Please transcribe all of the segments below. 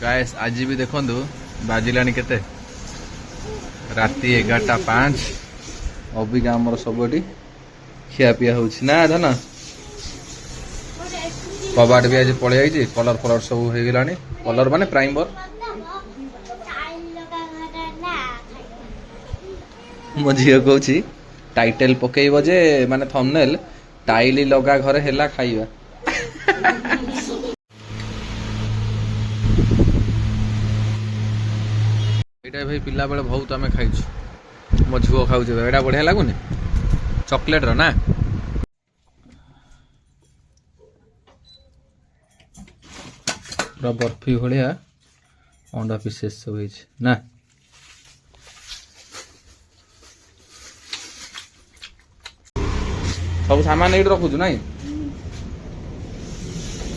Guys आज भी देखो बाजिलानी केते राति 11:05 अबिका आमर सब खिया पिया होछि ना धन कबाट भी आज पड़े आई कलर फलर सब हो गलानी कलर माने प्राइमर मो झील कहूँ टाइटल पकेब जे माने थंबनेल टाइल लगा घरे हेला खाइबा एटा भाई पिला बेले बहुत आमे खाइछु मो झुओ खाउछु एटा बढ़िया लागुनी चॉकलेट रो ना पूरा बर्फी भलिया अंडा पीसेस सब होइछ ना सब सामान एट रखुछु नाई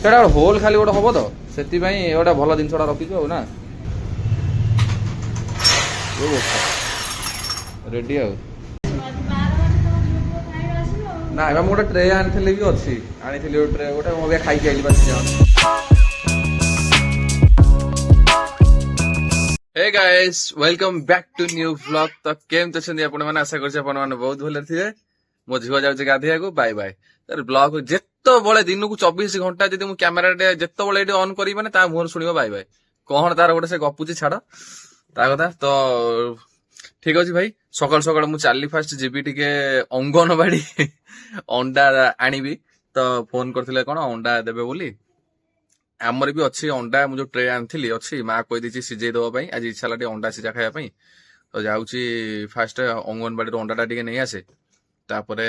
सेटा होल खाली गोटे हम तो से गोटे भल जिन रखीचु ना रेडी ना एबा मोटे ट्रे आनी भी अच्छी आनी ट्रे गोटे मैं खाई आइली बस hey guys welcome back to new vlog तो केम तो आपण माने आशा करछि आपण माने बहुत भले थिए मो झियो जाउछि गाधेया को बाय बाय तर ब्लॉग जेत्तो बळे दिन को 24 घंटा जदि मु कैमरा टे जेत्तो बळे ऑन करी माने ता मुहर सुनिबो बाय बाय कोहन तार गोटे से गपुची छाड़ ता कथा तो ठीक अछि भाई सकाल सकाल मु चाली फास्ट जीबी टिके अंगनवाड़ी अंडा आनिबी तो फोन करथिले कोन अंडा देबे बोली आमर भी अच्छी अंडा मुझे ट्रे आनी अच्छी माँ कही दी सिझे देवाई आज इच्छा ला अंडा सिझा खायापी तो जाऊँगी फास्ट अंगनवाड़ी अंडा टे नहीं आसे तापरे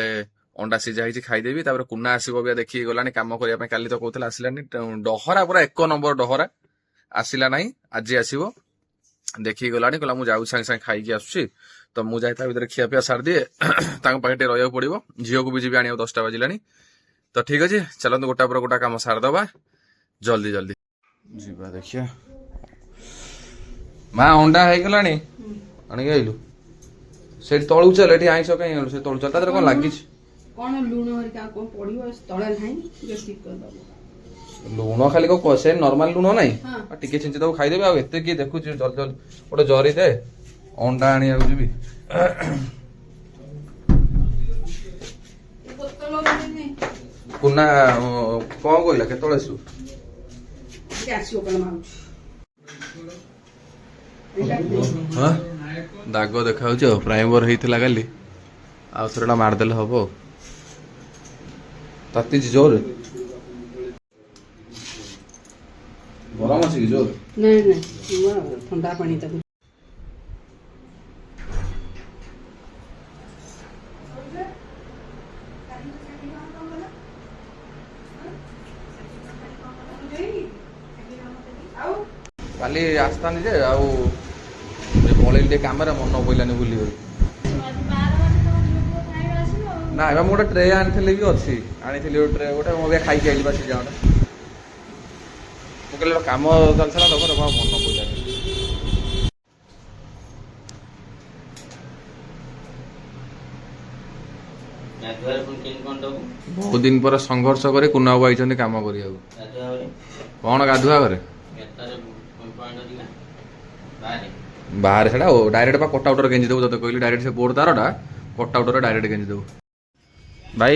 अंडा सिझा ही खाईदेवी कुना आसब भी देखिए गलानी कम करने काली तो कहते आसलानी डहरा पूरा 1 नंबर डहरा आसला ना आज आसब देखिए गलानी कहला मुझे जाऊँ सागे खाई आसुची तो मुझे भर खिया पिया सार दिए पाखे रहा पड़ो झील को भी जी आने 10टा बाजिलानी तो ठीक अच्छे चलते गोटा पर गोटा कम सारदबा जल्दी जल्दी जीवा देखिया माँ अंडा है गलानी आनिक आइलु से तळु चल एठी आइस कहीं से तळु चल तादर कोन लागिछ कोन लूण हरिका कोन पड़ियो तळे नाही जे ठीक कर दबो लूण खाली को कोसे नॉर्मल लूण नाही आ टिके छिंचे दबो खाइ देबे आ एते की देखु जल जल ओटे जरी दे अंडा आनी आउ जीबी बोतल नहीं कुना कोन कोइला केतळे सु दाग देखा प्राइमर होता काली आउथरटा मारदेले हम ताती जोर गरम अच्छी कि जोर नहीं नहीं ठंडा पानी तक काली आसतानी जे आउ पलैली कम मन पड़ानी बुली ना एबा मोटे ट्रे आनी भी अच्छी आनी ट्रे गोटे मैं खाई आइली बस जाऊँ मुझे कम चलता तो मन पड़ानी बहुत दिन पर संघर्ष करे कुना बाबू आई कम कर कौन गाधुआ करे बाहर से डायरेक्ट पा कटआउटर गेंजी देबू तो कहली डायरेक्ट से बोर्ड तारटा कटआउटर डायरेक्ट गेंजी देबू भाई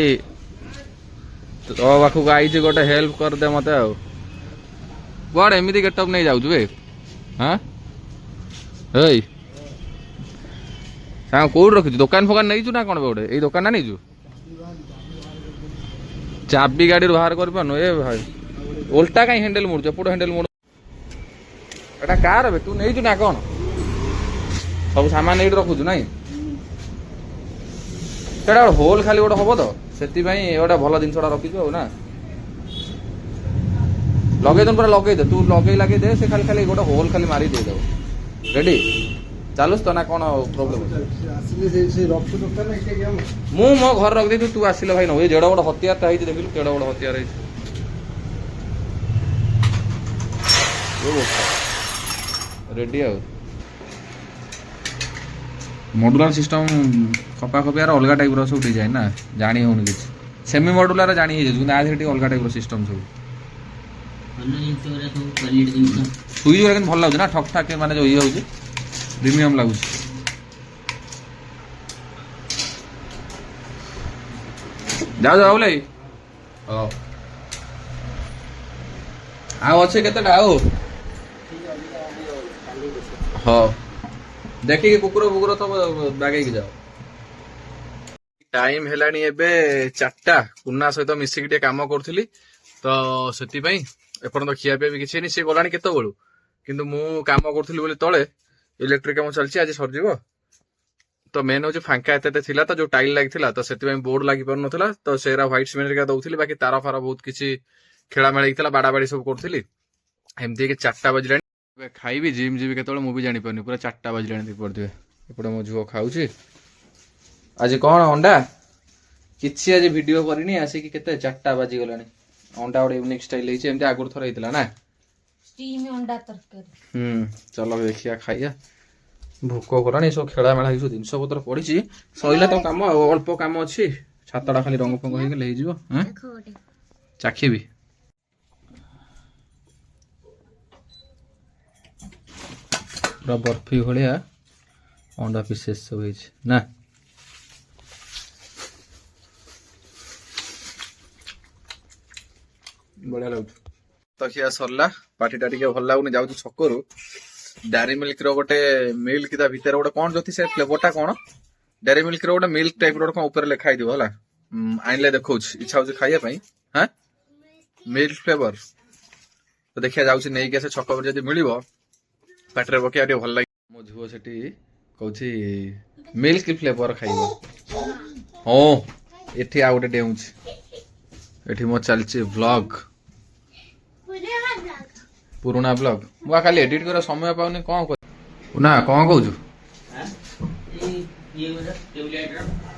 तो पाखक आई गोटे हेल्प कर दे मत कौन एमती गेटअप नहीं जाऊँ बे हाँ कौट रखी दुकान फोकान नहीं ना कौन गोटे ये दुकान ना नहीं चाबी गाड़ी बाहर कर पानु ए भाई उल्टा कहीं हैंडल मुड़ एपट हैंडल मुड़ एटा कार तू नहीं ना कौन सब सामान एट रखुछु नाई सेटा होल खाली गोटे हम तो से गोटे भल जिन रखीचु ना लगे पूरा लगे दे तू लगे दे से खाली खाली गोटे होल खाली मारी दे दे रेडी चलुस तो ना कौन प्रोब्लेम मु मो घर रख दे तू आसिले भाई न जेड़ बड़ हथियार देखिलु केड़ बड़ हथियार रेडी आ मॉड्यूलर सिस्टम खपा खपियार अलग टाइप सब डिजाइन ना जानी होनी किसी सेमी मॉड्यूलर जानी आज अलग टाइप सिस्टम सब ସୁଇଚ୍ ଗୁରା କିନ୍ତୁ ଭଲ ଲାଗୁଛି ନା ଠକ୍ ଠାକ୍ ମାନେ ଯୋଉ ଇଏ ହଉଛି ପ୍ରିମିୟମ ଲାଗୁଛି। ଯାଉ ଯାଉ ଲେ ହଉ ଆଉ ଅଛି କେତେଟା ଆଉ ହଉ ଦେଖିକି କୁକୁର ଫୁକୁର ସବୁ ବାଗେଇକି ଯାଅ। ଟାଇମ ହେଲାଣି ଏବେ 4ଟା। କୁନା ସହିତ ମିଶିକି ଟିକେ କାମ କରୁଥିଲି ତ ସେଥିପାଇଁ ଏପର୍ଯ୍ୟନ୍ତ ଖିଆ ପିଆ ବି କିଛି ହେଇନି। ସେ ଗଲାଣି କେତେବେଳୁ କିନ୍ତୁ ମୁଁ କାମ କରୁଥିଲି ବୋଲି ତଳେ ଇଲେକ୍ଟ୍ରିକ କାମ ଚାଲିଛି ଆଜି ସରିଯିବ। ତ ମେନ୍ ହଉଛି ଫାଙ୍କା ଏତେ ଥିଲା ତ ଯୋଉ ଟାଇଲ ଲାଗିଥିଲା ତ ସେଥିପାଇଁ ବୋର୍ଡ ଲାଗି ପାରୁନଥିଲା ତ ସେରା ହ୍ୱାଇଟ ସିମେଣ୍ଟ ଦଉଥିଲି ବାକି ତାର ଫାର ବହୁତ କିଛି ଖେଳାମେଳା ହେଇଥିଲା ବାଡା ବାଡି ସବୁ କରୁଥିଲି। ଏମିତି କି 4ଟା ବାଜିଲାଣି। ଏବେ ଖାଇବି ଜିମ୍ ଯିବି କେତେବେଳେ ମୁଁ ବି ଜାଣିପାରୁନି ପୁରା 4ଟା ବାଜିଲାଣି ପଡିଥିବେ। ଏପଟେ ମୋ ଝୁଅ ଖାଉଛି। ଆଜି କଣ ଅଣ୍ଡା କିଛି ଆଜି ଭିଡିଓ କରିନି ଆସିକି କେତେ 4ଟା ବାଜିଗଲାଣି। ଅଣ୍ଡା ଗୋଟେ ୟୁନିକ୍ ଷ୍ଟାଇଲ ହେଇଛି ଏମିତି ଆଗରୁ ଥର ହେଇଥିଲା ନା ଷ୍ଟିମ୍ ଅଣ୍ଡା ତରକାରୀ। ଚାଲ ଦେଖିବା ଖାଇବା। ଭୋକ କଲାଣି ସବୁ ଖେଳାମେଳା ହେଇକି ସବୁ ଜିନିଷ ପତ୍ର ପଡିଛି ସଇଲା ତ କାମ ଆଉ ଅଳ୍ପ କାମ ଅଛି। ଛାତଟା ଖାଲି ରଙ୍ଗ ଫଙ୍ଗ ହେଇଗଲେ ହେଇଯିବ। ଚାଖିବି ପୁରା ବର୍ଫି ଭଳିଆ ଅଣ୍ଡା ପିସେସ୍ ସବୁ ହେଇଛି ନା। ବଢିଆ ଲାଗୁଛି। ତ ଖିଆ ସରିଲା ପାଟିଟା ଟିକେ ଭଲ ଲାଗୁନି ଯାଉଛି ଛକରୁ ଡାରୀ ମିଲ୍କ ର ଗୋଟେ ମିଲ୍କ ତା ଭିତରେ ଗୋଟେ କଣ ଯଦି ସେ ଫ୍ଲେଭରଟା କଣ ଡାରୀ ମିଲ୍କ ର ଗୋଟେ ମିଲ୍କ ଟାଇପ ର କଣ ଉପରେ ଲେଖା ହେଇଥିବ ହେଲା ଆଣିଲେ ଦେଖଉଛି ଇଚ୍ଛା ହଉଛି ଖାଇବା ପାଇଁ। ହଁ ମିଲ୍କ ଫ୍ଲେଭର ତ ଦେଖିବା ଯାଉଛି ନେଇକି ଆସେ ଛକ ଉପରେ ଯଦି ମିଳିବ ପାଟିରେ ପକେଇବା ଟିକେ ଭଲ ଲାଗେ। ମୋ ଝୁଅ ସେଠି କହୁଛି ମିଲ୍କ ଫ୍ଲେଭର ଖାଇବ। ହଁ ଏଠି ଆଉ ଗୋଟେ ଡେଉଁଛି। ଏଠି ମୋ ଚାଲିଛି ଭ୍ଲଗ ପୁରୁଣା ବ୍ଲଗ। ମୁଁ ଖାଲି ଏଡିଟ କରିବା ସମୟ ପାଉନି କଣ କରିବି ନା କଣ କହୁଛୁ।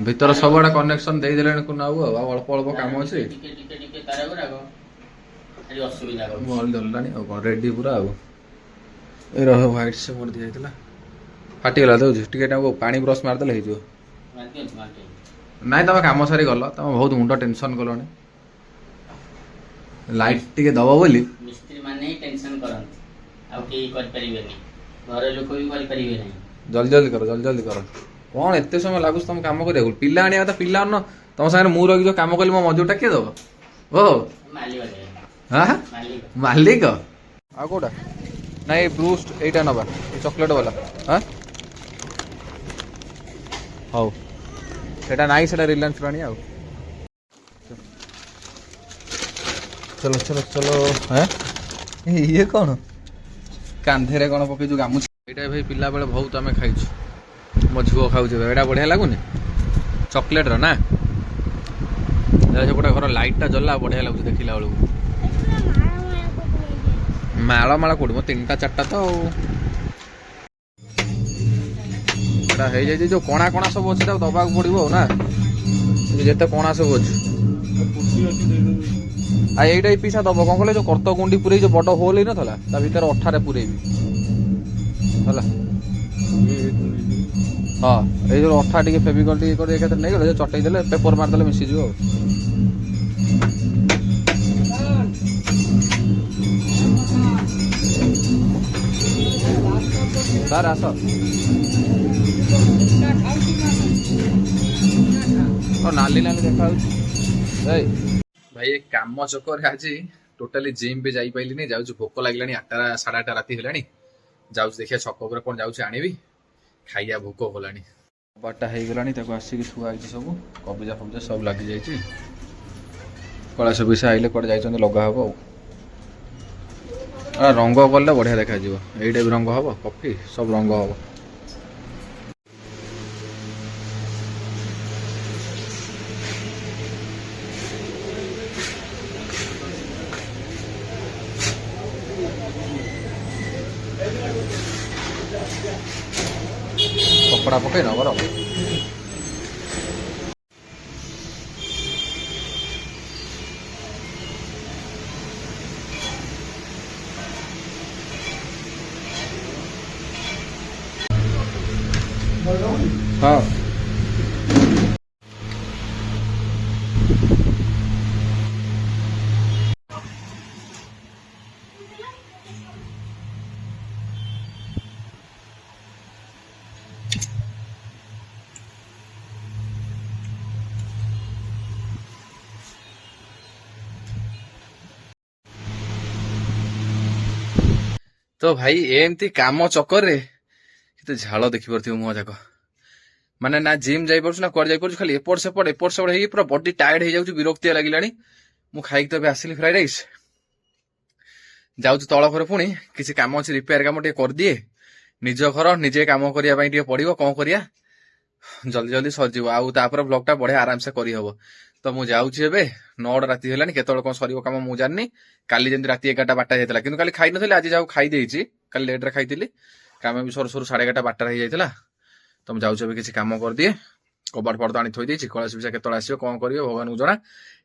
ଭିତର ସବୁଆଡେ କନେକ୍ସନ ଦେଇଦେଲେଣି କୁନା ବାବୁ ଆଉ ଅଳ୍ପ ଅଳ୍ପ କାମ ଅଛି। ଧରିଲାଣି ଆଉ କଣ ରେଡି ପୁରା ଆଉ ଏ ରହ ହ୍ୱାଇଟ ସିମେଣ୍ଟ ଦିଆଯାଇଥିଲା ଫାଟିଗଲା ଦଉଛି ଟିକେ ତାକୁ ପାଣି ବ୍ରସ୍ ମାରିଦେଲେ ହେଇଯିବ। ନାଇଁ ତମେ କାମ ସାରି ଗଲ ତମେ ବହୁତ ମୁଣ୍ଡ ଟେନସନ କଲଣି। ଲାଇଟ୍ ଟିକେ ଦବ ବୋଲି ମିସ୍ତ୍ରୀ ମାନେ ହିଁ ଟେନସନ କରନ୍ତି ଆଉ କେହି କରିପାରିବେନି ଘର ଲୋକ ବି କରିପାରିବେ ନାହିଁ। ଜଲ୍ଦି କର କଣ ଏତେ ସମୟ ଲାଗୁଛି ତମ କାମ କରିବାକୁ। ପିଲା ଆଣିବା କଥା ପିଲା ଆଣୁନ ତମ ସାଙ୍ଗରେ ମୁଁ ରହିକି ଯୋଉ କାମ କଲି ମୋ ମଜୁରଟା କିଏ ଦବ। ଓ ମାଲିକ ଆଉ କୋଉଟା ନାଇଁ ବ୍ରୁଷ୍ଟ ଏଇଟା ନବା ଚକୋଲେଟ ବାଲା ହଉ ସେଟା ନାଇଁ ସେଟା ରିଲାଏନ୍ସ ରୁ ଆଣିବା ଆଉ। ଚଲୋ ଇଏ କଣ କାନ୍ଧରେ କଣ ପକେଇଛୁ ଗାମୁଛା। ଏଇଟା ଭାଇ ପିଲା ବେଳେ ବହୁତ ଆମେ ଖାଇଛୁ। ମୋ ଝୁଅ ଖାଉଛି ଏଇଟା ବଢିଆ ଲାଗୁନି ଚକୋଲେଟର ନା। ସେପଟେ ଘର ଲାଇଟଟା ଜଲା ବଢିଆ ଲାଗୁଛି ଦେଖିଲା ବେଳକୁ। ମାଳ କୋଉଠି ମୋ 3ଟା 4ଟା ତ ଆଉ ଏଟା ହେଇଯାଇଛି। ଯୋଉ କଣା କଣା ସବୁ ଅଛି ତାକୁ ଦବାକୁ ପଡିବ ଆଉ ନା ଯେତେ କଣା ସବୁ ଅଛି। ଆଉ ଏଇଟା ଏଇ ପିସା ଦବ କଣ କହିଲେ ଯୋଉ କର୍ତ୍ତ ଗୁଣ୍ଡି ପୁରେଇ ଯୋଉ ବଡ ହୋଲ ହେଇନଥିଲା ତା ଭିତରେ ଅଠାରେ ପୁରେଇବି ହେଲା। ହଁ ଏଇ ଯୋଉ ଅଠା ଟିକେ ଫେଭିକଲ ଟିକେ କରି ଏକାଥରେ ନେଇଗଲେ ଚଟେଇ ଦେଲେ ପେପର ମାରିଦେଲେ ମିଶିଯିବ ଆଉ। ସାର୍ ଆସ ନାଲି ଦେଖାଯାଉଛି। ଭାଇ ଏ କାମ ଚକରେ ଆଜି ଟୋଟାଲି ଜିମ୍ ବି ଯାଇପାରିଲିନି। ଯାଉଛି ଭୋକ ଲାଗିଲାଣି 8ଟା 8:30 ରାତି ହେଲାଣି। ଯାଉଛି ଦେଖିବା ଛକ ଉପରେ କଣ ଯାଉଛି ଆଣିବି ଖାଇବା ଭୋକ କଲାଣି। ବାରଟା ହେଇଗଲାଣି ତାକୁ ଆସିକି ଥୁଆ ହେଇଛି ସବୁ କବିଜା ଫବିଜା ସବୁ ଲାଗିଯାଇଛି। କଳା ସବିସା ଆଇଲେ କୁଆଡେ ଯାଇଛନ୍ତି ଲଗା ହବ ଆଉ ରଙ୍ଗ କଲେ ବଢିଆ ଦେଖାଯିବ। ଏଇଟା ବି ରଙ୍ଗ ହବ କଫି ସବୁ ରଙ୍ଗ ହବ। କପଡ଼ା ପକେଇ ନବ ର ହଁ ତ ଭାଇ ଏମିତି କାମ ଚକରରେ କେତେ ଝାଳ ଦେଖିପାରୁଥିବ ମୁହଁ ଯାକ। ମାନେ ନା ଜିମ୍ ଯାଇପାରୁଛୁ ନା କୁଆଡେ ଯାଇପାରୁଛୁ, ଖାଲି ଏପଟ ସେପଟ ହେଇକି ପୁରା ବଡି ଟାୟାର୍ଡ ହେଇଯାଉଛି, ବିରକ୍ତିଆ ଲାଗିଲାଣି। ମୁଁ ଖାଇକି ତ ଏବେ ଆସିଲି ଫ୍ରାଇଡ ରାଇସ୍, ଯାଉଛି ତଳ ଘରେ ପୁଣି କିଛି କାମ ଅଛି, ରିପେୟାର କାମ ଟିକେ କରିଦିଏ। ନିଜ ଘର ନିଜେ କାମ କରିବା ପାଇଁ ଟିକେ ପଡିବ, କଣ କରିବା, ଜଲ୍ଦି ଜଲ୍ଦି ସରିଯିବ। ଆଉ ତାପରେ ବ୍ଲଗ ଟା ବଢିଆ ଆରାମସେ କରିହବ। ତ ମୁଁ ଯାଉଛି ଏବେ, 9ଟା ରାତି ହେଲାଣି, କେତେବେଳେ କଣ ସରିବ କାମ ମୁଁ ଜାଣିନି। କାଲି ଯେମିତି ରାତି 11ଟା 12ଟା ହେଇଥିଲା, କିନ୍ତୁ କାଲି ଖାଇନଥିଲି, ଆଜି ଯାଉ ଖାଇଦେଇଛି। କାଲି ଲେଟରେ ଖାଇଥିଲି, କାମ ବି ସରୁ ସରୁ 11:30 12ଟା ହେଇଯାଇଥିଲା। ତ ମୁଁ ଯାଉଛି ଏବେ କିଛି କାମ କରିଦିଏ, କବାଟ ଫବାଟ ଆଣି ଥୋଇ ଦେଇଛି। କୈଳାସ ପିସା କେତେବେଳେ ଆସିବ କଣ କରିବ ଭଗବାନଙ୍କୁ ଜଣା,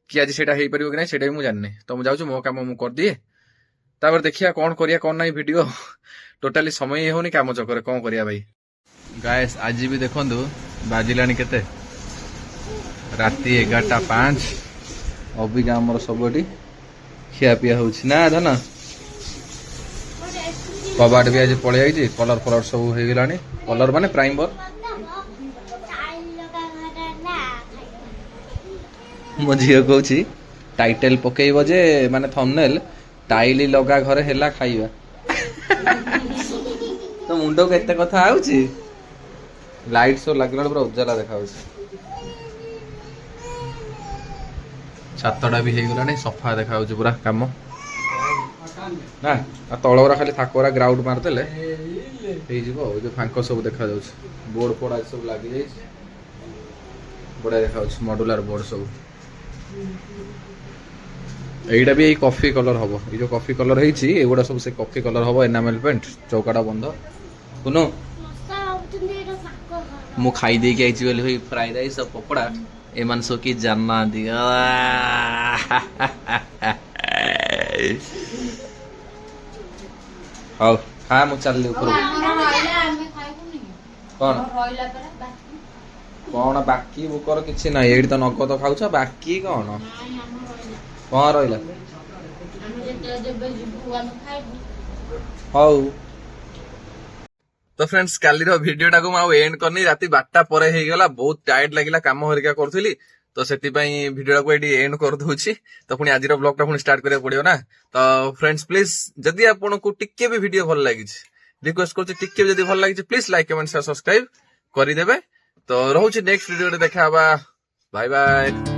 କି ଆଜି ସେଇଟା ହେଇପାରିବ କି ନାହିଁ ସେଇଟା ବି ମୁଁ ଜାଣିନି। ତ ମୁଁ ଯାଉଛି ମୋ କାମ ମୁଁ କରିଦିଏ, ତାପରେ ଦେଖିବା କଣ କରିବା କଣ ନାହିଁ। ଭିଡିଓ ଟୋଟାଲି ସମୟ ହିଁ ହଉନି କାମ ଚକରେ, କଣ କରିବା ଭାଇ। ଗାଏସ୍ ଆଜି ବି ଦେଖନ୍ତୁ ବାଜିଲାଣି କେତେ, ରାତି 11ଟା 5। ଅବିକା ଆମର ସବୁ ଏଠି ଖିଆପିଆ ହଉଛି ନା ଧନ। କବାଟ ବି ଆଜି ପଳେଇ ଆଇଛି, କଲର ଫଲର ସବୁ ହେଇଗଲାଣି, କଲର ମାନେ ପ୍ରାଇମର। ମୋ ଝିଅ କହୁଛି ଟାଇଟେଲ ପକେଇବ ଯେ ମାନେ ଥମ୍ବନେଲ, ଟାଇଲି ଲଗା ଘରେ ହେଲା ଖାଇବା। ତ ମୁଣ୍ଡକୁ ଏତେ କଥା ଆଉଛି, ଲାଇଟ୍ ସବୁ ଲାଗିଲା ବେଳେ ପୁରା ଉଜ୍ଜଲା ଦେଖାଯାଉଛି। ଛାତଟା ବି ହେଇଗଲାଣି, ସଫା ଦେଖାଯାଉଛି ପୁରା କାମ ନା। ଆଉ ତଳଗୁରା ଖାଲି ଥାକରା ଗ୍ରାଉଣ୍ଡ ମାରିଦେଲେ ହେଇଯିବ। ଆଉ ଯୋଉ ଫାଙ୍କ ସବୁ ଦେଖାଯାଉଛି, ବୋର୍ଡ ଫୋର୍ଡ ଆଜି ସବୁ ଲାଗିଯାଇଛି, ବଢିଆ ଦେଖାଯାଉଛି ମଡୁଲାର ବୋର୍ଡ ସବୁ। এইটা ବି ଏଇ କଫି କଲର ହବ, ଏଇ ଯୋଉ କଫି କଲର ହେଇଛି ଏଗୁଡା ସବୁ ସେ କଫି କଲର ହବ, ଏନାମେଲ ପେଣ୍ଟ। ଚୌକାଟା ବନ୍ଧ କୁନୁ, ମୁଁ ଖାଇ ଦେଇକି ଆଇଛି ବୋଲି ଭାଇ ଫ୍ରାଇଡ ରାଇସ୍ ଆଉ ପକୋଡା, ଏମାନେ ସବୁ କି ଜାଣିନାହାନ୍ତି। ହଉ ଖା, ମୁଁ ଚାଲିଲି ଉପରକୁ। କଣ କଣ ବାକି ବୁକର କିଛି ନାହିଁ, ଏଇଠି ତ ନଗଦ ଖାଉଛ, ବାକି କଣ କଣ ରହିଲା। ହଉ ତ ଫ୍ରେଣ୍ଡସ୍, କାଲିର ଭିଡିଓଟାକୁ ମୁଁ ଆଉ ଏଣ୍ଡ କରିନି, ରାତି 12ଟା ପରେ ହେଇଗଲା, ବହୁତ ଟାୟାର୍ଡ ଲାଗିଲା, କାମ ହରିକା କରୁଥିଲି। ତ ସେଥିପାଇଁ ଭିଡିଓଟାକୁ ଏଠି ଏଣ୍ଡ କରିଦଉଛି। ତ ପୁଣି ଆଜିର ବ୍ଲଗଟା ପୁଣି ଷ୍ଟାର୍ଟ କରିବାକୁ ପଡିବ ନା। ତ ଫ୍ରେଣ୍ଡସ୍ ପ୍ଲିଜ, ଯଦି ଆପଣଙ୍କୁ ଟିକେ ବି ଭିଡିଓ ଭଲ ଲାଗିଛି, ରିକ୍ୱେଷ୍ଟ କରୁଛି, ଟିକେ ବି ଯଦି ଭଲ ଲାଗିଛି please like comment share subscribe କରିଦେବେ। ତ ରହୁଛି ନେକ୍ସଟ ଭିଡିଓରେ ଦେଖା ହବା, ବାଏ ବାଏ।